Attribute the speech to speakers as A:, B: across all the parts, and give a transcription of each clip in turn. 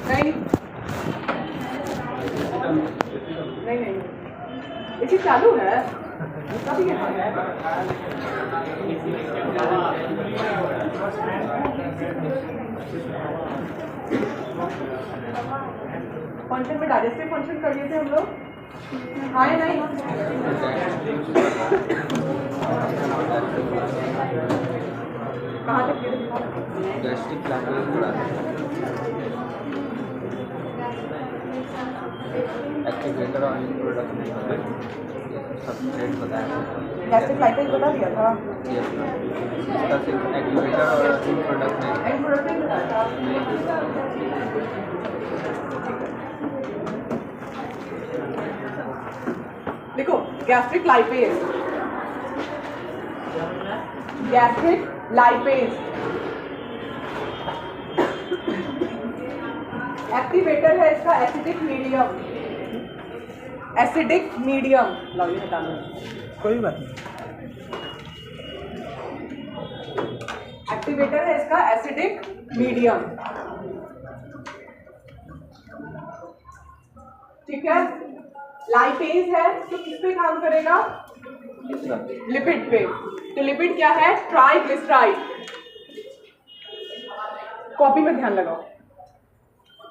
A: नहीं नहीं नहीं, इसे चालू है उसका भी यहाँ है। फंक्शन में डाइजेस्टिव फंक्शन कर लिए थे हम लोग, हाँ या नहीं? कहाँ तक
B: गैस्ट्रिक एक्टिवेटर और प्रोडक्ट सब्सट्रेट बताया,
A: गैस्ट्रिक लाइपेज बता दिया था,
B: इसका सिर्फ एक्टिवेटर और प्रोडक्ट नहीं।
A: एंड प्रोडक्ट नहीं बताया था। देखो gastric lipase, gastric lipase activator है इसका एसिडिक मीडियम, एसिडिक मीडियम लॉगी हटाना,
C: कोई बात नहीं।
A: एक्टिवेटर है इसका एसिडिक मीडियम, ठीक है। लाइपेज है तो किस पे काम करेगा? लिपिड पे। तो लिपिड क्या है? ट्राइग्लिसराइड। कॉपी में ध्यान लगाओ,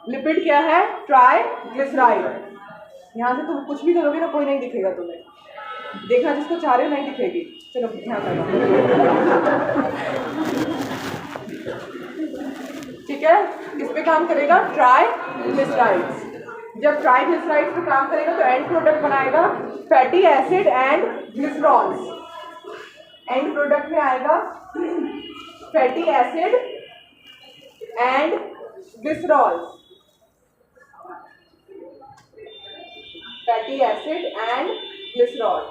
A: लिपिड क्या है? ट्राइग्लिसराइड। यहाँ से तुम कुछ भी करोगे ना कोई नहीं दिखेगा तुम्हें, देखना जिसको चाह रहे हो नहीं दिखेगी। चलो ध्यान लगाओ, ठीक है। किस पे काम करेगा? ट्राइग्लिसराइड्स। जब ट्राइग्लिसराइड्स पे काम करेगा तो एंड प्रोडक्ट बनाएगा fatty acid and glycerols. And product में आएगा fatty acid and glycerols, fatty acid and glycerol,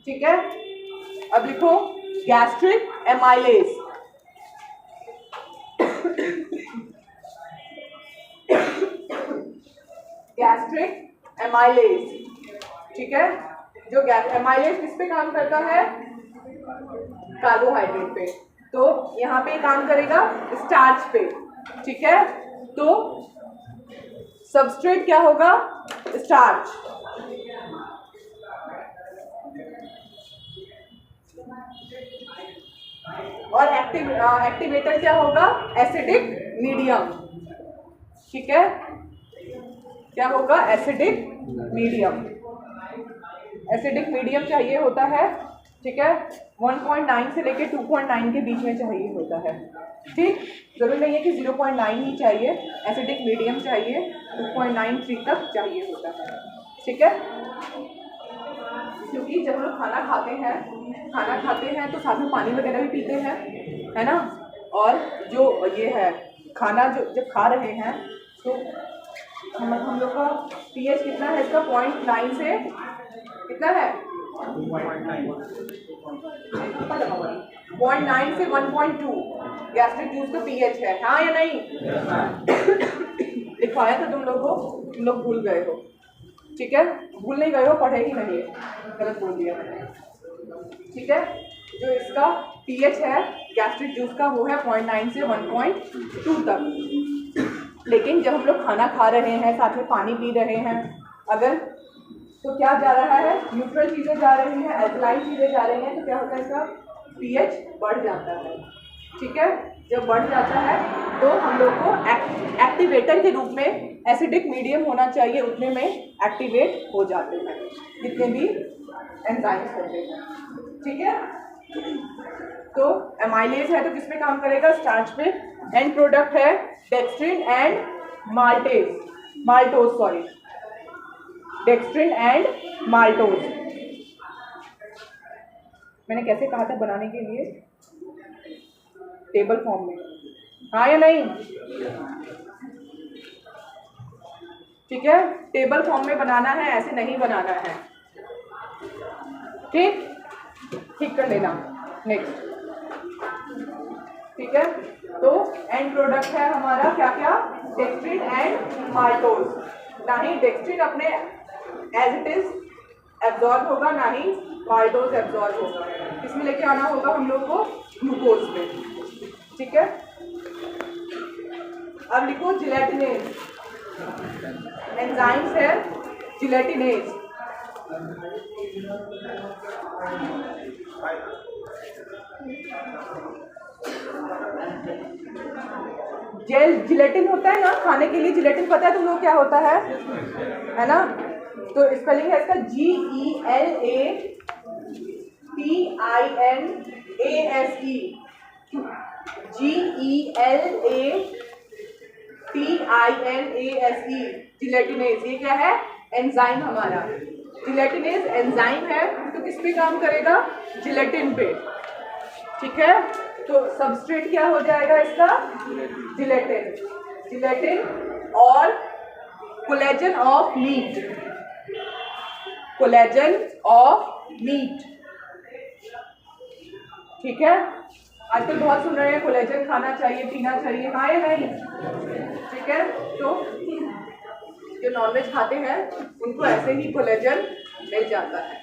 A: ठीक है। अब लिखो गैस्ट्रिक एमाइलेज। गैस्ट्रिक एमाइलेज, ठीक है। जो एमाइलेज किस पे काम करता है? कार्बोहाइड्रेट पे। तो यहाँ पे काम करेगा स्टार्च पे, ठीक है। तो सबस्ट्रेट क्या होगा? स्टार्च। और एक्टिवेटर क्या होगा? एसिडिक मीडियम, ठीक है। क्या होगा? Acidic medium. एसिडिक मीडियम चाहिए होता है, ठीक है। 1.9 से लेके 2.9 के बीच में चाहिए होता है, ठीक। जरूरी नहीं है कि 0.9 ही चाहिए, एसिडिक मीडियम चाहिए, 2.93 तक चाहिए होता है, ठीक है। क्योंकि जब हम लोग खाना खाते हैं तो साथ में पानी वगैरह भी पीते हैं, है ना। और जो ये है खाना जो जब खा रहे हैं तो हम लोग का pH कितना है इसका? 0.9 से कितना है? 0.9 से 1.2 गैस्ट्रिक जूस का pH है, हाँ या नहीं? लिखवाया था तुम लोग को, तुम लोग भूल गए हो, ठीक है। भूल नहीं गए हो, पढ़े ही नहीं, गलत बोल दिया मैंने, ठीक है। जो इसका pH है गैस्ट्रिक जूस का वो है 0.9 से 1.2 तक। लेकिन जब हम लोग खाना खा रहे हैं, साथ में पानी पी रहे हैं अगर, तो क्या जा रहा है? न्यूट्रल चीज़ें जा रही हैं, अल्कलाइन चीज़ें जा रही हैं, तो क्या होता है? इसका pH बढ़ जाता है, ठीक है। जब बढ़ जाता है तो हम लोग को एक्टिवेटर के रूप में एसिडिक मीडियम होना चाहिए, उतने में एक्टिवेट हो जाते हैं जितने भी एंजाइम्स होते हैं, ठीक है। तो एमाइलेज है तो किस पे काम करेगा? स्टार्च पे। एंड प्रोडक्ट है dextrin and maltose, dextrin and maltose. मैंने कैसे कहा था बनाने के लिए? टेबल फॉर्म में, हाँ या नहीं? ठीक है, टेबल फॉर्म में बनाना है, ऐसे नहीं बनाना है, ठीक कर लेना। नेक्स्ट, ठीक है। तो एंड प्रोडक्ट है हमारा क्या क्या? Dextrin and maltose. ना ही डेक्स्ट्रिन अपने एज इट इज एब्जॉर्ब होगा, ना ही माल्टोज एब्जॉर्ब होगा। इसमें लेके आना होगा हम लोग को ग्लूकोज में, ठीक है। अब लिखो जिलेटिनेज, एंजाइम्स है जिलेटिनेज। जेल जिलेटिन होता है ना खाने के लिए, जिलेटिन पता है तुम लोग क्या होता है ना। तो स्पेलिंग है इसका GELATINASE, GELATINASE, जिलेटिनेज। ये क्या है? एंजाइम हमारा। जिलेटिनेज एंजाइम है तो किस पे काम करेगा? जिलेटिन पे, ठीक है। तो सबस्ट्रेट क्या हो जाएगा इसका? जिलेटिन। जिलेटिन और collagen of meat, collagen of meat, ठीक है। आजकल बहुत सुन रहे हैं कोलेजन खाना चाहिए, पीना चाहिए, हाँ या नहीं? ठीक है। तो जो नॉनवेज खाते हैं उनको ऐसे ही कोलेजन मिल जाता है,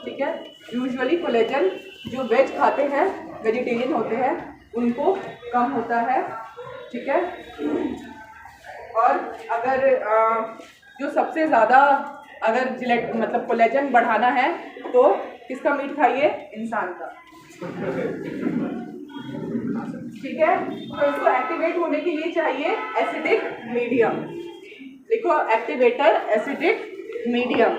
A: ठीक है। यूजुअली कोलेजन जो वेज खाते हैं, वेजिटेरियन होते हैं, उनको कम होता है, ठीक है। और अगर जो सबसे ज़्यादा अगर मतलब कोलेजन बढ़ाना है तो किसका मीट खाइए? इंसान का, ठीक है। तो इसको एक्टिवेट होने के लिए चाहिए एसिडिक मीडियम। देखो एक्टिवेटर एसिडिक मीडियम।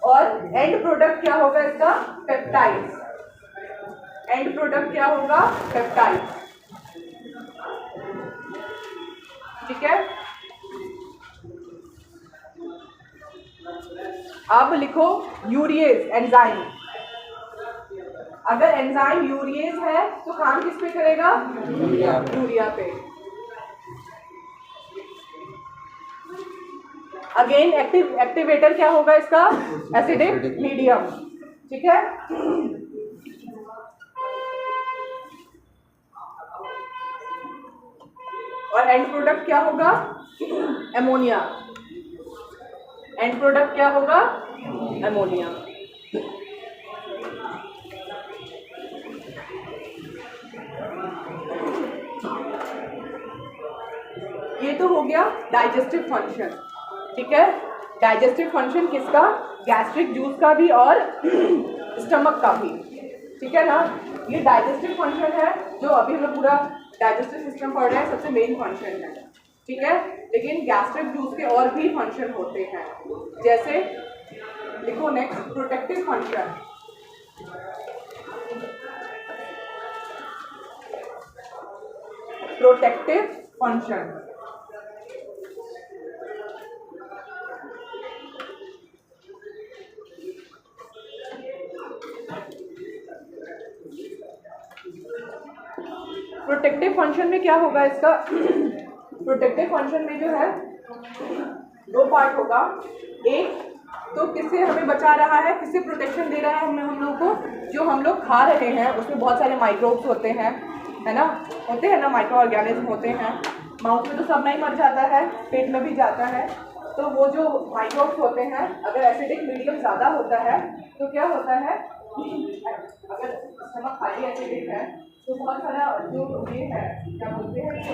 A: और एंड प्रोडक्ट क्या होगा इसका? पेप्टाइड्स। एंड प्रोडक्ट क्या होगा? पेप्टाइड्स, ठीक है। अब लिखो यूरिएज एंजाइम। अगर एंजाइम यूरिएज है तो काम किस पे करेगा? यूरिया पे। अगेन एक्टिवेटर क्या होगा इसका? एसिडिक मीडियम, ठीक है। और एंड प्रोडक्ट क्या होगा? एमोनिया। एंड प्रोडक्ट क्या होगा? एमोनिया। ये तो हो गया डाइजेस्टिव फंक्शन, ठीक है। डाइजेस्टिव फंक्शन किसका? गैस्ट्रिक जूस का भी और स्टमक का भी, ठीक है ना। ये डाइजेस्टिव फंक्शन है जो अभी हम लोग पूरा डाइजेस्टिव सिस्टम पढ़ रहे हैं, सबसे मेन फंक्शन है, ठीक है। लेकिन गैस्ट्रिक जूस के और भी फंक्शन होते हैं, जैसे लिखो next protective function. Protective function, protective function में क्या होगा इसका? प्रोटेक्टिव फंक्शन में जो है दो पार्ट होगा। एक तो किससे हमें बचा रहा है, किससे प्रोटेक्शन दे रहा है हम लोग को? जो हम लोग खा रहे हैं उसमें बहुत सारे माइक्रोब्स होते हैं, है ना, होते हैं ना, माइक्रो ऑर्गेनिज्म होते हैं। माउथ में तो सब नहीं मर जाता है, पेट में भी जाता है। तो वो जो माइक्रोब्स होते हैं, अगर एसिडिक मीडियम ज़्यादा होता है तो क्या होता है? अगर स्टमक खाली एसिडिक है तो बहुत सारा जो ये है क्या बोलते हैं, क्या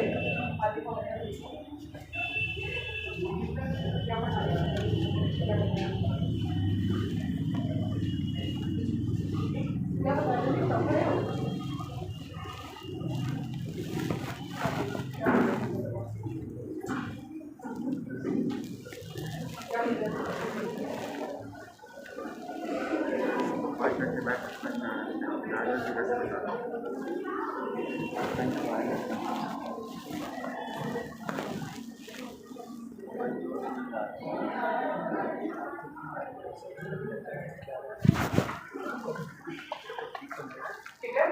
A: ठीक है।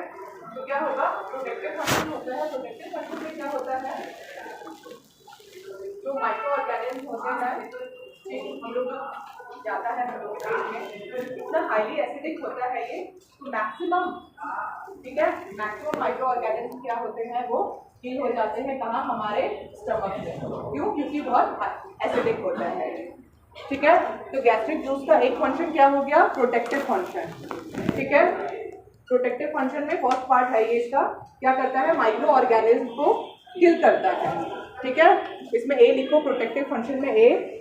A: तो क्या होगा? प्रोटेक्टिव फंक्शन होता है। प्रोटेक्टिव फंक्शन में क्या होता है? जो माइक्रो ऑर्गेनिज्म होते हैं हम लोग जाता है हम लोग के पेट में, इतना हाईली एसिडिक होता है ये, तो मैक्सिमम, ठीक है, मैक्सिमम माइक्रो ऑर्गेनिज्म क्या होते हैं वो किल हो जाते हैं कहाँ, हमारे स्टमक में। क्यों? क्योंकि बहुत एसिडिक होता है। ठीक है, तो गैस्ट्रिक जूस का एक फंक्शन क्या हो गया, प्रोटेक्टिव फंक्शन। ठीक है, प्रोटेक्टिव फंक्शन में फर्स्ट पार्ट है ये इसका, क्या करता है, माइक्रो ऑर्गेनिज्म को किल करता है। ठीक है, इसमें ए लिखो, प्रोटेक्टिव फंक्शन में ए।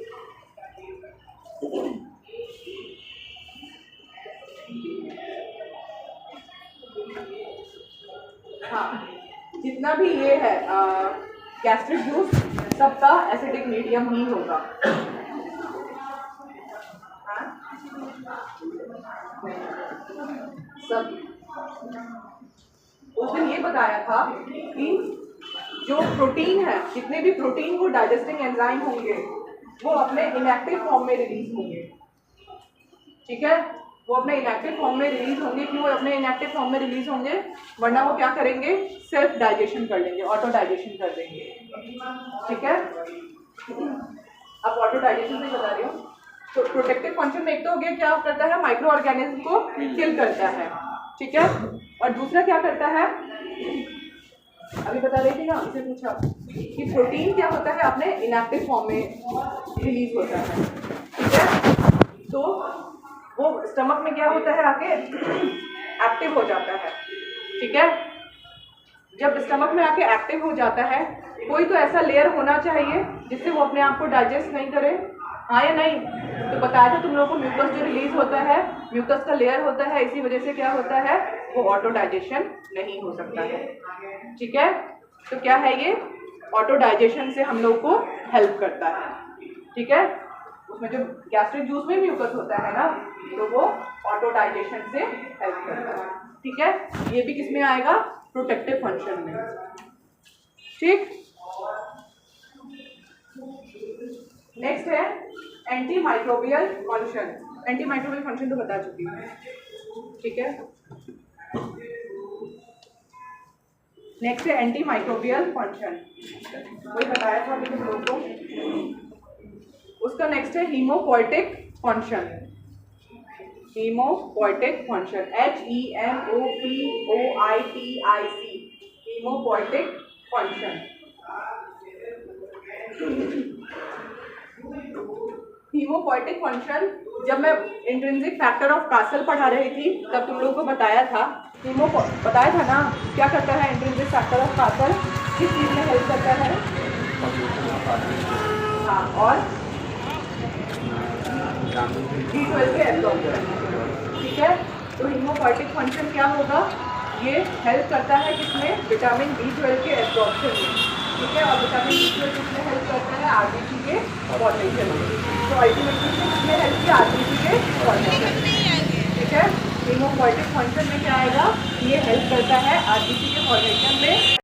A: हाँ, जितना भी ये है गैस्ट्रिक जूस, सबका एसिडिक मीडियम ही होगा। हाँ? सब उस दिन ये बताया था कि जो प्रोटीन है, जितने भी प्रोटीन को डाइजेस्टिंग एंजाइम होंगे वो अपने इनएक्टिव फॉर्म में रिलीज होंगे। ठीक है, वो अपने इनएक्टिव फॉर्म में रिलीज होंगे। क्यों अपने इनएक्टिव फॉर्म में रिलीज होंगे? वरना वो क्या करेंगे, सेल्फ डाइजेशन कर लेंगे, ऑटो डाइजेशन कर देंगे। ठीक है, अब ऑटो डाइजेशन नहीं बता रही हूँ। तो प्रोटेक्टिव फंक्शन में एक तो हो गया, क्या करता है, माइक्रो ऑर्गेनिज्म को किल करता है। ठीक है, और दूसरा क्या करता है, अभी बता रही थी ना, इसे पूछा कि प्रोटीन क्या होता है, अपने इनएक्टिव फॉर्म में रिलीज होता है। ठीक है, तो वो स्टमक में क्या होता है, आके एक्टिव हो जाता है। ठीक है, जब स्टमक में आके एक्टिव हो जाता है, कोई तो ऐसा लेयर होना चाहिए जिससे वो अपने आप को डाइजेस्ट नहीं करे, हाँ या नहीं? तो बताया था तुम लोगों को, म्यूकस जो रिलीज होता है, म्यूकस का लेयर होता है, इसी वजह से क्या होता है, वो ऑटो डाइजेशन नहीं हो सकता है। ठीक है, तो क्या है ये, ऑटो डाइजेशन से हम लोग को हेल्प करता है। ठीक है, उसमें जो गैस्ट्रिक जूस में म्यूकस होता है ना, तो वो ऑटो डाइजेशन से हेल्प करता है। ठीक है, ये भी किस में आएगा, प्रोटेक्टिव फंक्शन में। ठीक, नेक्स्ट है anti microbial function. Anti microbial function तो बता चुकी हूँ। ठीक है, नेक्स्ट है एंटी माइक्रोबियल फंक्शन, वही बताया था अभी तुम लोगों को। उसका नेक्स्ट है haemopoietic function. Haemopoietic function, HEMOPOITIC, haemopoietic function. Haemopoietic function, जब मैं इंट्रिंसिक फैक्टर ऑफ कासल पढ़ा रही थी तब तुम लोगों को बताया था, बताया था ना, क्या करता है इंट्रिंसिक फैक्टर ऑफ कासल, किस चीज़ में हेल्प करता है? हाँ, और B12 के एब्जॉर्प्शन। ठीक है, तो हीमोपोएटिक फंक्शन क्या होगा, ये हेल्प करता है किसमें, विटामिन B12 के एब्जॉर्प्शन में। ठीक है, और विटामिन B12 किसमें हेल्प करता है, आरबीसी के फॉर्मेशन में। तो अल्टीमेटली किसमें हेल्प किया, आरबीसी के फॉर्मेशन में। ठीक है, हीमोपोएटिक फंक्शन में क्या आएगा, ये हेल्प करता है आरबीसी के फॉर्मेशन में।